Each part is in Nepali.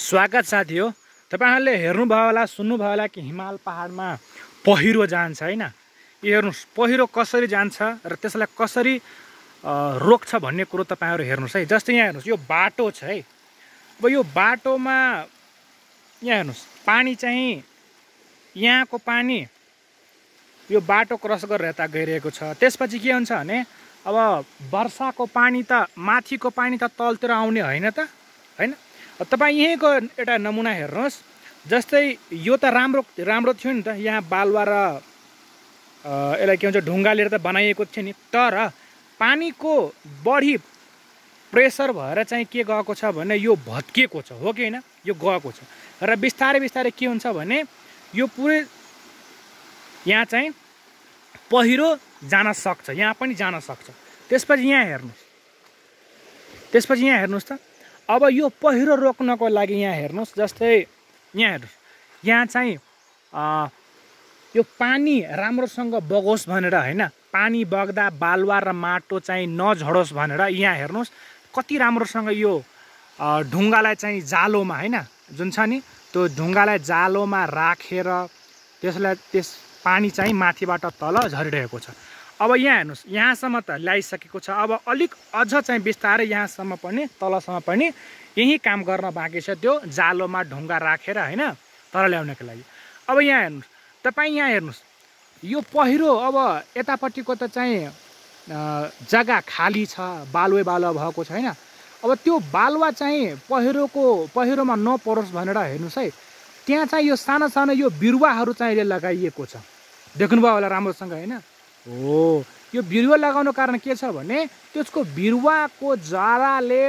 स्वागत साथी हो। तपाईहरुले हेर्नुभयो होला सुन्नुभयो होला कि हिमाल पहाडमा पहिरो जान्छ हैन। यो हेर्नुस् पहिरो कसरी जान्छ र त्यसलाई कसरी रोक्छ भन्ने कुरो तपाईहरु हेर्नुस् है। जस्तै यहाँ हेर्नुस् यो बाटो छ है। अब यो बाटोमा यहाँ हेर्नुस् पानी चाहिँ यहाँको पानी यो बाटो क्रस गरेर यता गइरहेको छ। त्यसपछि के हुन्छ भने अब वर्षाको पानी त माथिको पानी त तलतिर आउने हैन त हैन। तपाई यहीँको एउटा नमुना हेर्नुस्। जस्तै यो त राम्रो थियो नि त, यहाँ बालुवा र यसलाई के भन्छ ढुङ्गाले त बनाइएको थियो नि, तर पानीको बढी प्रेसर भएर चाहिँ के गएको छ भने यो भत्किएको छ, हो कि हैन? यो गएको छ र बिस्तारै बिस्तारै के हुन्छ भने यो पुरै यहाँ चाहिँ पहिरो जान सक्छ, यहाँ पनि जान सक्छ। त्यसपछि यहाँ हेर्नुस् त। अब यो पहिरो रोक्नको लागि यहाँ हेर्नुस्, जस्तै यहाँ हेर्नुस्, यहाँ चाहिँ यो पानी राम्रोसँग बगोस् भनेर हैन, पानी बग्दा बालुवा र माटो चाहिँ नझडोस् भनेर यहाँ हेर्नुस् कति राम्रोसँग यो ढुङ्गालाई चाहिँ जालोमा हैन, जुन छ नि त्यो ढुङ्गालाई जालोमा राखेर त्यस पानी चाहिँ माथिबाट तल झरिरहेको छ। अब यहाँ हेर्नुस् यहाँसम्म त ल्याइसकेको छ। अब अलिक अझ चाहिँ बिस्तारै यहाँसम्म पनि तलसम्म पनि यही काम गर्न बाँकी छ, त्यो जालोमा ढुङ्गा राखेर हैन तर ल्याउनको लागि। अब यहाँ हेर्नुस् तपाईँ, यहाँ हेर्नुस् यो पहिरो अब यतापट्टिको त चाहिँ जग्गा खाली छ, बालुवा भएको छ हैन। अब त्यो बालुवा चाहिँ पहिरोमा नपरोस् भनेर हेर्नुस् है, त्यहाँ चाहिँ यो सानो सानो यो बिरुवाहरू चाहिँ लगाइएको छ। देख्नुभयो होला राम्रोसँग हैन। हो, यो बिरुवा लगाउनु कारण के छ भने त्यसको बिरुवाको जराले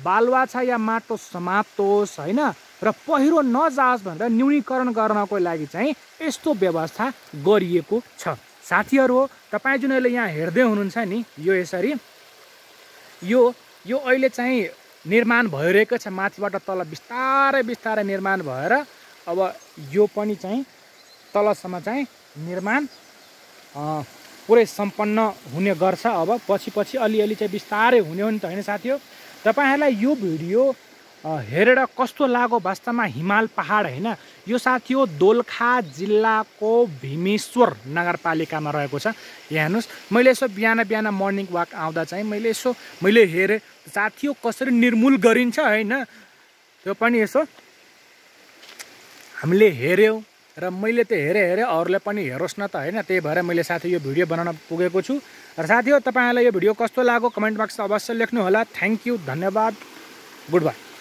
बालुवा छ या माटो समातोस् हैन र पहिरो नजाओस् भनेर न्यूनीकरण गर्नको लागि चाहिँ यस्तो व्यवस्था गरिएको छ। साथीहरु हो, तपाई जुन अहिले यहाँ हेर्दै हुनुहुन्छ नि, यो यसरी यो अहिले चाहिँ निर्माण भइरहेको छ, माथिबाट तल बिस्तारै बिस्तारै निर्माण भएर अब यो पनि चाहिँ तलसम्म चाहिँ निर्माण पुरै सम्पन्न हुने गर्छ। अब पछि अलिअलि चाहिँ बिस्तारै हुने हो नि त हैन साथी हो। तपाईहरुलाई यो भिडियो हेरेर कस्तो लाग्यो वास्तवमा हिमाल पहाड हैन? यो साथी हो दोलखा जिल्लाको भीमेश्वर नगरपालिकामा रहेको छ। यहाँ हेर्नुस्, मैले यसो बिहान मर्निङ वाक आउँदा चाहिँ मैले हेरेँ साथी हो कसरी निर्मूल गरिन्छ हैन, त्यो पनि यसो हामीले हेर्यौं र मैले त हेरेँ अरूले पनि हेरोस् न त हैन। त्यही भएर मैले साथी यो भिडियो बनाउन पुगेको छु। र साथी हो तपाईहरुलाई यो भिडियो कस्तो लाग्यो कमेन्ट बक्समा अवश्य लेख्नु होला। थ्यांक यू, धन्यवाद, गुड बाई।